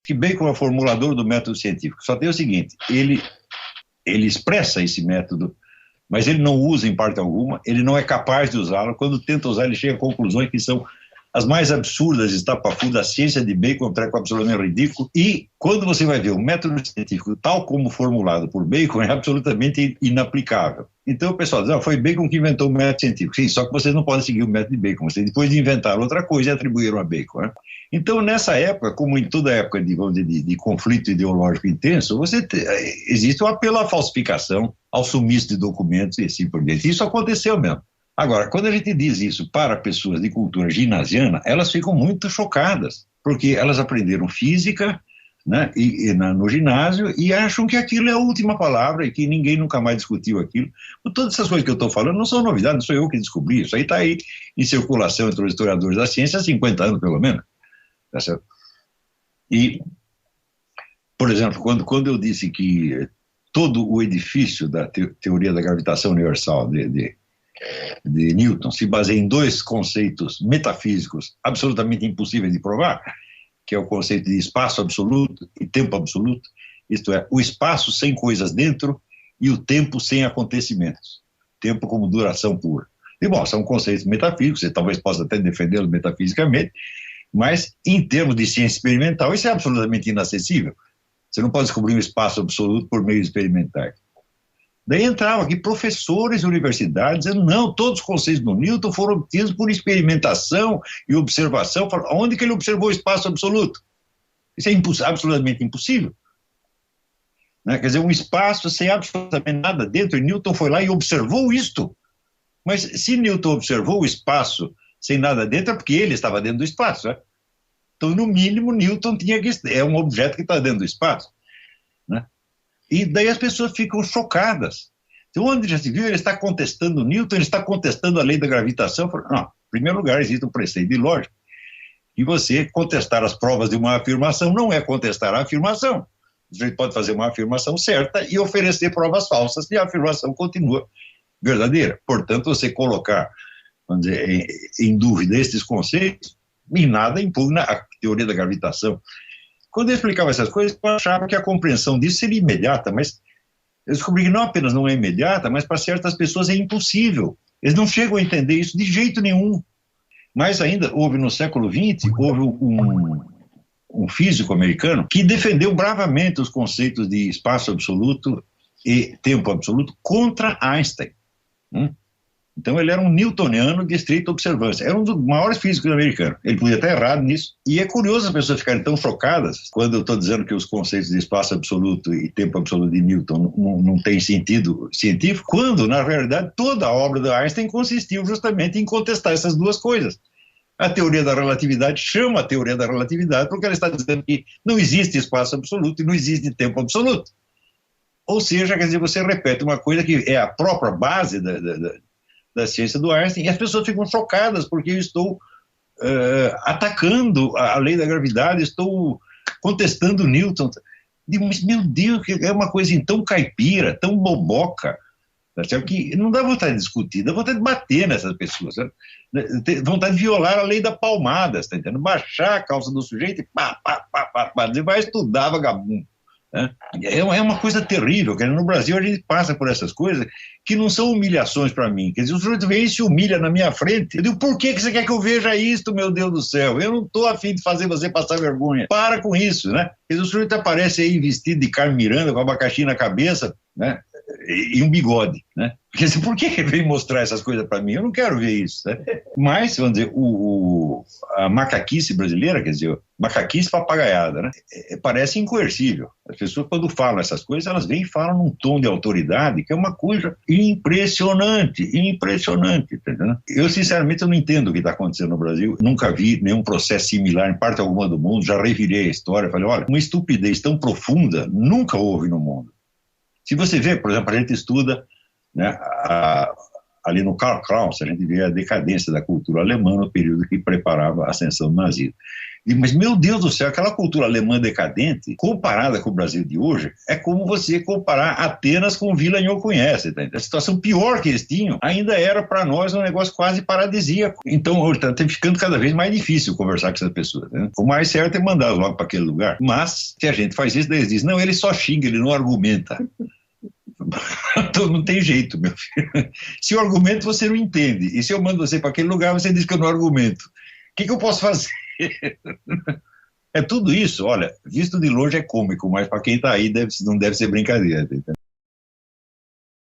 que Bacon é o formulador do método científico. Só tem o seguinte, ele expressa esse método, mas ele não usa em parte alguma, ele não é capaz de usá-lo. Quando tenta usar, ele chega a conclusões que são as mais absurdas, estapafúrdias. A ciência de Bacon é um treco absolutamente ridículo. E quando você vai ver o método científico tal como formulado por Bacon, é absolutamente inaplicável. Então o pessoal diz, foi Bacon que inventou o método científico. Sim, só que vocês não podem seguir o método de Bacon. Vocês depois de inventar outra coisa, atribuíram a Bacon. Né? Então, nessa época, como em toda época de conflito ideológico intenso, existe o apelo à falsificação, ao sumiço de documentos e assim por diante. Isso aconteceu mesmo. Agora, quando a gente diz isso para pessoas de cultura ginasiana, elas ficam muito chocadas, porque elas aprenderam física, né, no ginásio e acham que aquilo é a última palavra e que ninguém nunca mais discutiu aquilo. Todas essas coisas que eu estou falando não são novidades, não sou eu que descobri, isso aí está aí em circulação entre os historiadores da ciência há 50 anos, pelo menos. Tá certo? E, por exemplo, quando eu disse que todo o edifício da teoria da gravitação universal de Newton se baseia em dois conceitos metafísicos absolutamente impossíveis de provar, que é o conceito de espaço absoluto e tempo absoluto, isto é, o espaço sem coisas dentro e o tempo sem acontecimentos, tempo como duração pura. E, bom, são conceitos metafísicos, você talvez possa até defendê-los metafisicamente, mas em termos de ciência experimental isso é absolutamente inacessível. Você não pode descobrir um espaço absoluto por meios experimentais. Daí entravam aqui professores de universidades dizendo, não, todos os conceitos do Newton foram obtidos por experimentação e observação. Onde que ele observou o espaço absoluto? Isso é absolutamente impossível. Né? Quer dizer, um espaço sem absolutamente nada dentro, e Newton foi lá e observou isto. Mas se Newton observou o espaço sem nada dentro, é porque ele estava dentro do espaço. Né? Então, no mínimo, Newton tinha que... É um objeto que está dentro do espaço. Né? E daí as pessoas ficam chocadas. Então, onde já se viu, ele está contestando Newton, ele está contestando a lei da gravitação. Não, em primeiro lugar, existe um preceito de lógica. E você contestar as provas de uma afirmação não é contestar a afirmação. Você pode fazer uma afirmação certa e oferecer provas falsas, e a afirmação continua verdadeira. Portanto, você colocar, vamos dizer, em dúvida esses conceitos, em nada impugna a teoria da gravitação. Quando eu explicava essas coisas, eu achava que a compreensão disso seria imediata, mas eu descobri que não apenas não é imediata, mas para certas pessoas é impossível. Eles não chegam a entender isso de jeito nenhum. Mas ainda houve no século XX, houve um físico americano que defendeu bravamente os conceitos de espaço absoluto e tempo absoluto contra Einstein. Então ele era um newtoniano de estrita observância, era um dos maiores físicos americanos. Ele podia estar errado nisso. E é curioso as pessoas ficarem tão chocadas quando eu estou dizendo que os conceitos de espaço absoluto e tempo absoluto de Newton não têm sentido científico, quando, na realidade, toda a obra de Einstein consistiu justamente em contestar essas duas coisas. A teoria da relatividade chama a teoria da relatividade porque ela está dizendo que não existe espaço absoluto e não existe tempo absoluto. Ou seja, quer dizer, você repete uma coisa que é a própria base da ciência do Einstein, e as pessoas ficam chocadas porque eu estou atacando a lei da gravidade, estou contestando Newton. Mas, meu Deus, é uma coisa tão caipira, tão boboca, que não dá vontade de discutir, dá vontade de bater nessas pessoas, sabe? Dá vontade de violar a lei da palmada, está entendendo? Baixar a calça do sujeito e dizer, vai estudar, vagabundo. É uma coisa terrível, que no Brasil a gente passa por essas coisas que não são humilhações para mim. Quer dizer, o sujeito vem e se humilha na minha frente. Eu digo, por que você quer que eu veja isto, meu Deus do céu? Eu não estou a fim de fazer você passar vergonha. Para com isso, né? Quer dizer, o sujeito aparece aí vestido de Carmen Miranda, com abacaxi na cabeça, né? E um bigode, né? Quer dizer, por que ele vem mostrar essas coisas para mim? Eu não quero ver isso, né? Mas, vamos dizer, a macaquice brasileira, quer dizer, macaquice papagaiada, né? Parece incoercível. As pessoas, quando falam essas coisas, elas vêm e falam num tom de autoridade, que é uma coisa impressionante, entendeu? Eu, sinceramente, eu não entendo o que está acontecendo no Brasil. Nunca vi nenhum processo similar em parte alguma do mundo. Já revirei a história, falei, olha, uma estupidez tão profunda nunca houve no mundo. Se você vê, por exemplo, a gente estuda, né, ali no Karl Kraus, a gente vê a decadência da cultura alemã no período que preparava a ascensão do nazismo. Mas, meu Deus do céu, aquela cultura alemã decadente, comparada com o Brasil de hoje, é como você comparar Atenas com Vila Nhoconhece. Tá? A situação pior que eles tinham ainda era para nós um negócio quase paradisíaco. Então, hoje está ficando cada vez mais difícil conversar com essas pessoas. Né? O mais certo é mandar logo para aquele lugar. Mas, se a gente faz isso, daí eles dizem, não, ele só xinga, ele não argumenta. Então não tem jeito, meu filho. Se eu argumento, você não entende. E se eu mando você para aquele lugar, você diz que eu não argumento. O que eu posso fazer? É tudo isso, olha, visto de longe é cômico, mas para quem está aí não deve ser brincadeira.